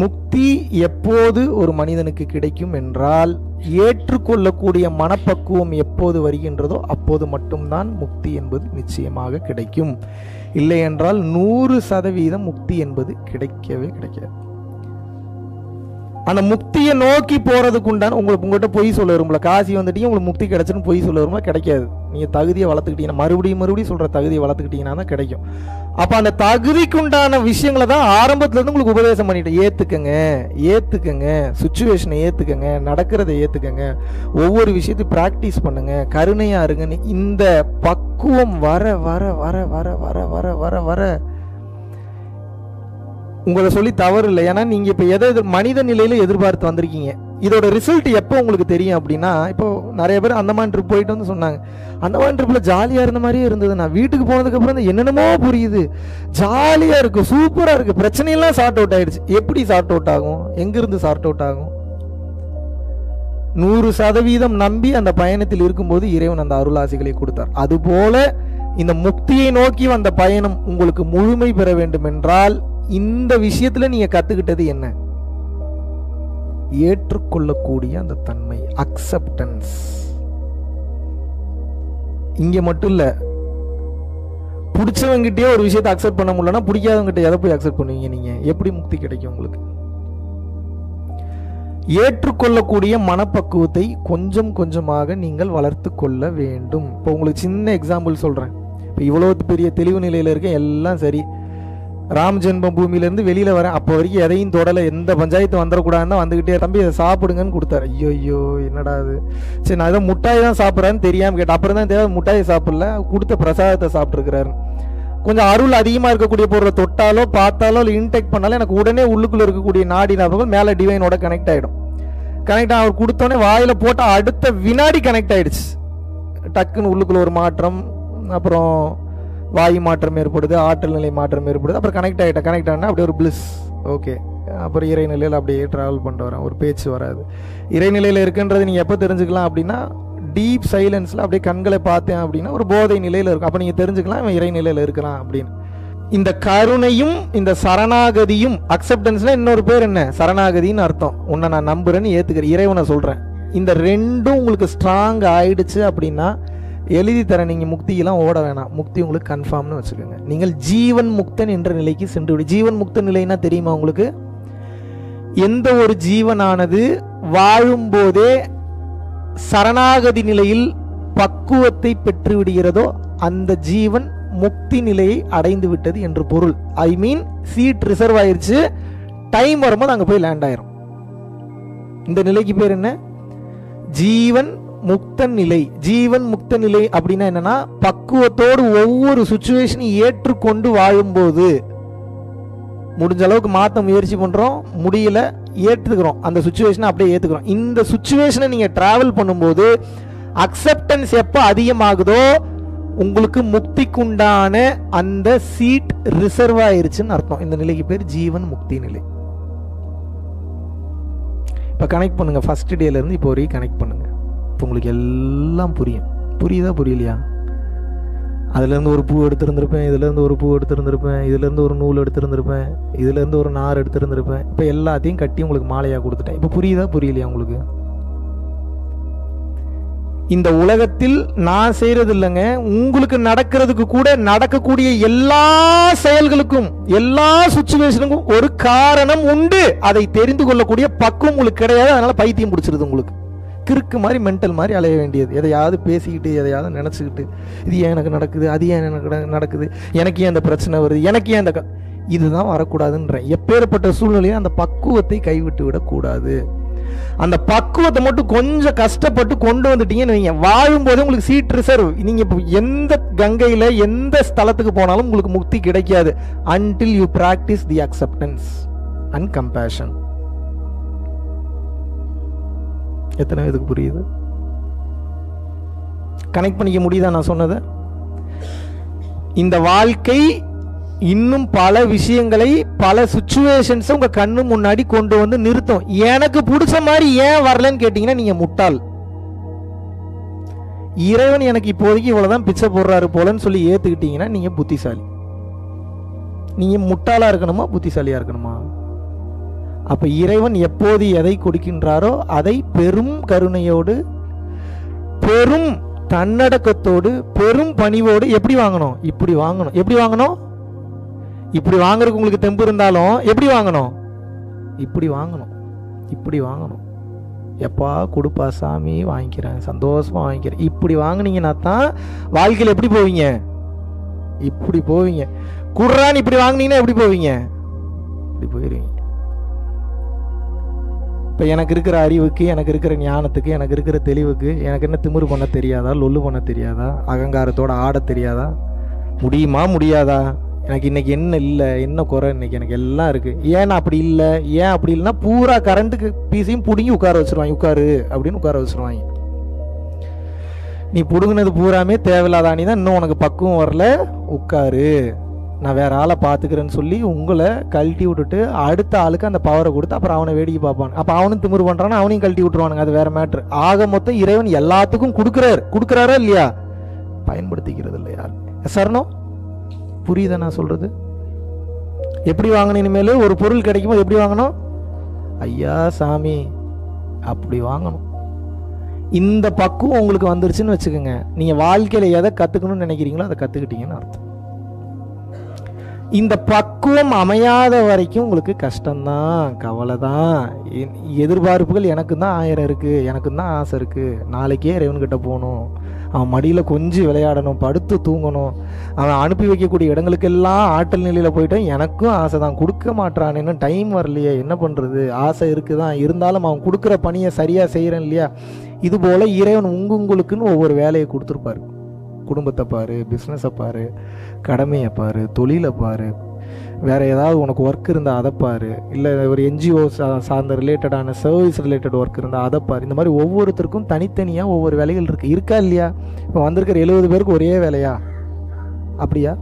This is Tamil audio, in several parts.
முக்தி எப்போது ஒரு மனிதனுக்கு கிடைக்கும் என்றால், ஏற்றுக்கொள்ளக்கூடிய மனப்பக்குவம் எப்போது வருகின்றதோ அப்போது மட்டும்தான் முக்தி என்பது நிச்சயமாக கிடைக்கும். இல்லை என்றால் 100% முக்தி என்பது கிடைக்கவே கிடைக்காது. அந்த முக்தியை நோக்கி போறதுக்கு உண்டான உங்கள்கிட்ட பொய் சொல்ல வரும்ல, காசி வந்துட்டீங்க உங்களுக்கு முக்தி கிடைச்சுன்னு பொய் சொல்ல வருமா? கிடைக்காது. நீங்கள் தகுதியை வளர்த்துக்கிட்டீங்கன்னா, மறுபடியும் சொல்கிற தகுதியை வளர்த்துக்கிட்டீங்கன்னா தான் கிடைக்கும். அப்போ அந்த தகுதிக்கு உண்டான விஷயங்களை தான் ஆரம்பத்துலேருந்து உங்களுக்கு உபதேசம் பண்ணிட்டேன். ஏற்றுக்கங்க, சுச்சுவேஷனை ஏற்றுக்கங்க, நடக்கிறத ஏற்றுக்கங்க, ஒவ்வொரு விஷயத்தையும் ப்ராக்டிஸ் பண்ணுங்க, கருணையாக இருங்கன்னு. இந்த பக்குவம் வர வர வர வர வர வர வர வர உங்களை சொல்லி தவறு இல்லை. ஏன்னா நீங்கள் இப்போ எதை மனித நிலையில் எதிர்பார்த்து வந்திருக்கீங்க. இதோட ரிசல்ட் எப்போ உங்களுக்கு தெரியும் அப்படின்னா, இப்போ நிறைய பேர் அந்தமான் ட்ரிப் போயிட்டு வந்து சொன்னாங்க, அந்தமான் ட்ரிப்பில் ஜாலியாக இருந்த மாதிரியே இருந்தது, நான் வீட்டுக்கு போனதுக்கப்புறம் என்னென்னமோ புரியுது, ஜாலியாக இருக்குது, சூப்பராக இருக்குது, பிரச்சனையெல்லாம் சார்ட் அவுட் ஆகிடுச்சு. எப்படி சார்ட் அவுட் ஆகும்? எங்கிருந்து சார்ட் அவுட் ஆகும்? 100% நம்பி அந்த பயணத்தில் இருக்கும்போது இறைவன் அந்த அருளாசிகளை கொடுத்தார். அதுபோல இந்த முக்தியை நோக்கி வந்த பயணம் உங்களுக்கு முழுமை பெற வேண்டும் என்றால் இந்த விஷயத்துல நீங்க கத்துக்கிட்டது என்ன? ஏற்றுக்கொள்ளக்கூடிய அந்த தன்மை, அக்செப்டன்ஸ். இங்க மட்டும் இல்ல, பிடிச்சவங்கிட்டே ஒரு விஷயத்தை அக்செப்ட் பண்ண முடியலன்னா பிடிக்காதவங்கிட்ட எதை போய் அக்செப்ட் பண்ணுவீங்க? நீங்க எப்படி முக்தி கிடைக்கும் உங்களுக்கு? ஏற்றுக்கொள்ளக்கூடிய மனப்பக்குவத்தை கொஞ்சம் கொஞ்சமாக நீங்கள் வளர்த்து கொள்ள வேண்டும். இப்போ உங்களுக்கு சின்ன எக்ஸாம்பிள் சொல்றேன். இப்போ இவ்வளவு பெரிய தெளிவு நிலையில இருக்க, எல்லாம் சரி, ராம் ஜென்மம் பூமியிலேருந்து வெளியில் வரேன், அப்போ வரைக்கும் எதையும் தொடலை, எந்த பஞ்சாயத்து வந்துடக்கூடாதுன்னு வந்துக்கிட்டே, தம்பி இதை சாப்பிடுங்கன்னு கொடுத்தாரு. ஐயோ என்னடா அது, சரி நான் ஏதோ முட்டாய் தான் சாப்பிட்றேன்னு தெரியாமல் கேட்டேன். அப்புறம் தான் தேவை முட்டாயை சாப்பிடல, கொடுத்த பிரசாதத்தை சாப்பிட்ருக்கிறாரு. கொஞ்சம் அருள் அதிகமாக இருக்கக்கூடிய பொருளை தொட்டாலோ பார்த்தாலோ இல்லை இன்டெக்ட் பண்ணாலும் எனக்கு உடனே உள்ளுக்குள்ளே இருக்கக்கூடிய நாடி நபர்கள் மேலே டிவைனோட கனெக்ட் ஆகிடும். கனெக்ட் அவர் கொடுத்தோடனே வாயில் போட்டால் அடுத்த வினாடி கனெக்ட் ஆகிடுச்சு. டக்குன்னு உள்ளுக்குள்ளே ஒரு மாற்றம், அப்புறம் வாயு மாற்றம் ஏற்படுது, ஆற்றல் நிலை மாற்றம் ஏற்படுது. அப்புறம் கனெக்ட் ஆனால் அப்படியே ஒரு பிளிஸ். ஓகே, அப்புறம் இறைநிலையில் அப்படியே ட்ராவல் பண்ணிட்டு வரேன், ஒரு பேச்சு வராது. இறைநிலையில் இருக்குன்றது நீங்கள் எப்போ தெரிஞ்சுக்கலாம் அப்படின்னா, டீப் சைலன்ஸில் அப்படியே கண்களை பார்த்தேன் அப்படின்னா ஒரு போதை நிலையில் இருக்கும். அப்போ நீங்கள் தெரிஞ்சுக்கலாம் இவன் இறைநிலையில் இருக்கிறான் அப்படின்னு. இந்த கருணையும் இந்த சரணாகதியும், அக்செப்டன்ஸ்ல இன்னொரு பேர் என்ன? சரணாகதின்னு அர்த்தம். உன்னை நான் நம்புறேன்னு ஏற்றுக்கிறேன், இறைவனை சொல்கிறேன். இந்த ரெண்டும் உங்களுக்கு ஸ்ட்ராங் ஆயிடுச்சு அப்படின்னா எழுதி தரேன், நீங்கள் முக்தியெல்லாம் ஓட வேணாம், முக்தி உங்களுக்கு கன்ஃபார்ம்னு வச்சுக்கோங்க. நீங்கள் ஜீவன் முக்தன் என்ற நிலைக்கு சென்று விடு. ஜீவன் முக்த நிலைன்னா தெரியுமா உங்களுக்கு? எந்த ஒரு ஜீவனானது வாழும்போதே சரணாகதி நிலையில் பக்குவத்தை பெற்று விடுகிறதோ அந்த ஜீவன் முக்தி நிலையை அடைந்து விட்டது என்று பொருள். ஐ மீன் சீட் ரிசர்வ் ஆயிருச்சு, டைம் வரும்போது அங்கே போய் லேண்ட் ஆயிரும். இந்த நிலைக்கு பேர் என்ன? ஜீவன் முக்த நிலை. ஜீவன் முக்த நிலை அப்படின்னா என்னன்னா, பக்குவத்தோடு ஒவ்வொரு சுச்சுவேஷனையும் ஏற்றுக்கொண்டு வாழும்போது, முடிஞ்ச அளவுக்கு மாற்ற முயற்சி பண்றோம், முடியல, ஏற்றுக்கிறோம், அந்த சுச்சுவேஷனை அப்படியே ஏற்றுக்கிறோம். இந்த சுச்சுவேஷனை நீங்க டிராவல் பண்ணும்போது அக்செப்டன்ஸ் எப்போ அதிகமாகுதோ உங்களுக்கு முக்திக்குண்டான அந்த சீட் ரிசர்வ் ஆயிருச்சுன்னு அர்த்தம். இந்த நிலைக்கு பேர் ஜீவன் முக்தி நிலை. இப்போ கனெக்ட் பண்ணுங்க, ஃபர்ஸ்ட் டேல இருந்து இப்போ வரைக்கும் கனெக்ட் பண்ணுங்க. இப்போ உங்களுக்கு எல்லாம் புரியும். புரியுதா புரியலையா? அதுலேருந்து ஒரு பூ எடுத்திருந்திருப்பேன், இதுலேருந்து ஒரு பூ எடுத்திருந்திருப்பேன், இதுலேருந்து ஒரு நூல் எடுத்திருந்திருப்பேன், இதுலேருந்து ஒரு நார் எடுத்திருந்திருப்பேன். இப்போ எல்லாத்தையும் கட்டி உங்களுக்கு மாலையாக கொடுத்துட்டேன். இப்போ புரியுதா புரியலையா உங்களுக்கு? இந்த உலகத்தில் நான் செய்யறது இல்லைங்க, உங்களுக்கு நடக்கிறதுக்கு கூட, நடக்கக்கூடிய எல்லா செயல்களுக்கும் எல்லா சுச்சுவேஷனுக்கும் ஒரு காரணம் உண்டு. அதை தெரிந்து கொள்ளக்கூடிய பக்குவம் உங்களுக்கு கிடையாது. அதனால பைத்தியம் பிடிச்சிருது உங்களுக்கு. கிறுக்கு மாதிரி மென்டல் மாதிரி அலைய வேண்டியது, எதையாவது பேசிக்கிட்டு எதையாவது நினச்சிக்கிட்டு, இது ஏன் எனக்கு நடக்குது, அது ஏன் எனக்கு நடக்குது, எனக்கு ஏன் அந்த பிரச்சனை வருது, எனக்கு ஏன் அந்த இதுதான் வரக்கூடாதுன்றேன். எப்பேற்பட்ட சூழ்நிலையும் அந்த பக்குவத்தை கைவிட்டு விடக்கூடாது. அந்த பக்குவத்தை மட்டும் கொஞ்சம் கஷ்டப்பட்டு கொண்டு வந்துட்டீங்கன்னு நீங்க வாழும்போது உங்களுக்கு சீட் ரிசர்வ். நீங்க எந்த கங்கையில எந்த ஸ்தலத்துக்கு போனாலும் உங்களுக்கு முக்தி கிடைக்காது until you practice the acceptance and compassion. எத்தனை பேருக்கு புரியுது? கனெக்ட் பண்ணிக்க முடியுதா நான் சொன்னது? இந்த வாழ்க்கை இன்னும் பல விஷயங்களை, பல சிச்சுவேஷன்ஸ் உங்க கண்ணு முன்னாடி கொண்டு வந்து நிறுத்தும். எனக்கு பிடிச்ச மாதிரி ஏன் வரலன்னு கேட்டீங்கன்னா நீங்க முட்டாள். இறைவன் எனக்கு இப்போதைக்கு இவ்வளவுதான் பிச்சை போடுறாரு போலன்னு சொல்லி ஏத்துக்கிட்டீங்கன்னா நீங்க புத்திசாலி. நீங்க முட்டாளா இருக்கணுமா புத்திசாலியா இருக்கணுமா? அப்போ இறைவன் எப்போது எதை கொடுக்கின்றாரோ அதை பெரும் கருணையோடு, பெரும் தன்னடக்கத்தோடு, பெரும் பணிவோடு எப்படி வாங்கணும்? இப்படி வாங்கணும். எப்படி வாங்கணும்? இப்படி வாங்குறதுக்கு உங்களுக்கு தெம்பு இருந்தாலும் எப்படி வாங்கணும்? இப்படி வாங்கணும். இப்படி வாங்கணும். எப்பா கொடுப்பா சாமி, வாங்கிக்கிறேன், சந்தோஷமா வாங்கிக்கிறேன். இப்படி வாங்கினீங்கன்னா தான் வாழ்க்கையில் எப்படி போவீங்க? இப்படி போவீங்க. குர்ரான் இப்படி வாங்கினீங்கன்னா எப்படி போவீங்க? இப்படி போயிருவீங்க. இப்போ எனக்கு இருக்கிற அறிவுக்கு, எனக்கு இருக்கிற ஞானத்துக்கு, எனக்கு இருக்கிற தெளிவுக்கு எனக்கு என்ன திமிரு பண்ண தெரியாதா? லொல்லு பண்ண தெரியாதா? அகங்காரத்தோட ஆட தெரியாதா? முடியுமா? முடியாதா? எனக்கு இன்னைக்கு என்ன இல்லை, என்ன குறை, இன்னைக்கு எனக்கு எல்லாம் இருக்குது. ஏன் அப்படி இல்லை? ஏன் அப்படி இல்லைன்னா பூரா கரண்ட்டுக்கு பீஸையும் பிடுங்கி உட்கார வச்சுருவாங்க. உட்காரு அப்படின்னு உட்கார வச்சுருவாங்க. நீ பிடுங்கினது பூராமே தேவையில்லாதானி தான், இன்னும் உனக்கு பக்குவம் வரல, உட்காரு, நான் வேற ஆளை பார்த்துக்கிறேன்னு சொல்லி உங்களை கழட்டி விட்டுட்டு அடுத்த ஆளுக்கு அந்த பவரை கொடுத்து அப்புறம் அவனை வேடிக்கை பார்ப்பான். அப்போ அவனும் திமிரு பண்ணுறான்னு அவனையும் கழட்டி விட்டுருவானுங்க. அது வேற மேட்ரு. ஆக மொத்தம் இறைவன் எல்லாத்துக்கும் கொடுக்குறாரா இல்லையா? பயன்படுத்திக்கிறது இல்லை யார். சரணோ, புரியுதா நான் சொல்றது? எப்படி வாங்கணும்? இனிமேல் ஒரு பொருள் கிடைக்கும்போது எப்படி வாங்கணும்? ஐயா சாமி அப்படி வாங்கணும். இந்த பக்குவம் உங்களுக்கு வந்துருச்சுன்னு வச்சுக்கோங்க, நீங்க வாழ்க்கையில எதை கத்துக்கணும்னு நினைக்கிறீங்களோ அதை கத்துக்கிட்டீங்கன்னு அர்த்தம். இந்த பக்குவம் அமையாத வரைக்கும் உங்களுக்கு கஷ்டம்தான், கவலை தான், எதிர்பார்ப்புகள். எனக்கு தான் 1000 இருக்கு, எனக்கு தான் ஆசை இருக்கு, நாளைக்கே இறைவன்கிட்ட போகணும், அவன் மடியில் கொஞ்சம் விளையாடணும், படுத்து தூங்கணும், அவன் அனுப்பி வைக்கக்கூடிய இடங்களுக்கெல்லாம் ஆற்றல் நிலையில் போயிட்டேன், எனக்கும் ஆசை தான், கொடுக்க மாட்டான், இன்னும் டைம் வரலையே, என்ன பண்ணுறது, ஆசை இருக்குதான், இருந்தாலும் அவன் கொடுக்குற பணியை சரியாக செய்கிறேன் இல்லையா? இதுபோல் இறைவன் உங்களுக்குன்னு ஒவ்வொரு வேலையை கொடுத்துருப்பாரு. குடும்பத்தை பாரு, பிஸ்னஸை பாரு, கடமையை பாரு, தொழிலை பாரு, வேறு ஏதாவது உனக்கு ஒர்க் இருந்தால் அதை பாரு, இல்லை ஒரு என்ஜிஓ சார்ந்த ரிலேட்டடான சர்வீஸ் ரிலேட்டட் ஒர்க் இருந்தால் அதை பாரு. இந்த மாதிரி ஒவ்வொருத்தருக்கும் தனித்தனியாக ஒவ்வொரு வேலைகள் இருக்குது. இருக்கா இல்லையா? இப்போ வந்திருக்கிற 70 பேருக்கு ஒரே வேலையா? அப்படியா?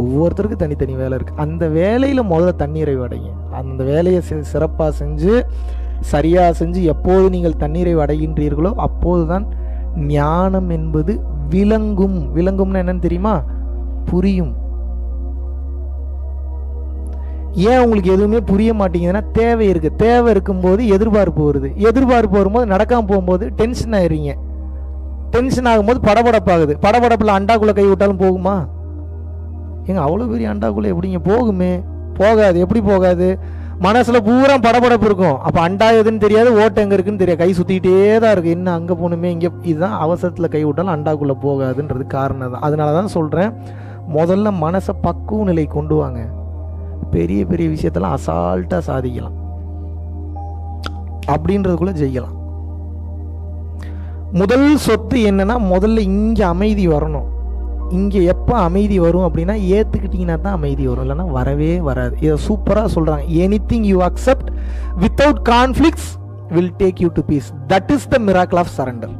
ஒவ்வொருத்தருக்கும் தனித்தனி வேலை இருக்குது. அந்த வேலையில் முதல்ல தன்னிறைவு அடைங்க. அந்த வேலையை சிறப்பாக செஞ்சு சரியாக செஞ்சு எப்போது நீங்கள் தன்னிறைவு அடைகின்றீர்களோ அப்போது தான் ஞானம் என்பது விளங்கும். விளங்கும்னா என்னன்னு தெரியுமா? புரியும். ஏன் உங்களுக்கு எதுவுமே புரிய மாட்டேங்குதுன்னா தேவை இருக்கு. தேவை இருக்கும்போது எதிர்பார்ப்பு வருது. எதிர்பார்ப்பு வரும்போது நடக்காம போகும்போது டென்ஷன் ஆயிடுறீங்க. டென்ஷன் ஆகும்போது படபடப்பாகுது. படபடப்பில் அண்டாக்குள்ள கை விட்டாலும் போகுமா? ஏங்க அவ்வளோ பெரிய அண்டாக்குள்ள எப்படிங்க போகுமே? போகாது. எப்படி போகாது? மனசுல பூரா படபடப்பு இருக்கும். அப்போ அண்டா எதுன்னு தெரியாது, ஓட்டை எங்கே இருக்குன்னு தெரியாது, கை சுற்றிக்கிட்டே தான் இருக்கு. என்ன அங்கே போகணுமே இங்கே. இதுதான் அவசரத்தில் கை விட்டாலும் அண்டாக்குள்ளே போகாதுன்றது காரணம் தான். அதனால தான் சொல்கிறேன், முதல்ல மனசை பக்குவ நிலை கொண்டு வாங்க. பெரிய பெரிய விஷயத்தெல்லாம் அசால்ட்டாக சாதிக்கலாம், அப்படின்றதுக்குள்ளே ஜெயிக்கலாம். முதல் சொத்து என்னன்னா, முதல்ல இங்கே அமைதி வரணும். இங்கே எப்போ அமைதி வரும் அப்படின்னா ஏற்றுக்கிட்டிங்கன்னா தான் அமைதி வரும், இல்லைன்னா வரவே வராது. இதை சூப்பராக சொல்கிறாங்க. Anything you accept without conflicts will take you to peace. That is the miracle of surrender.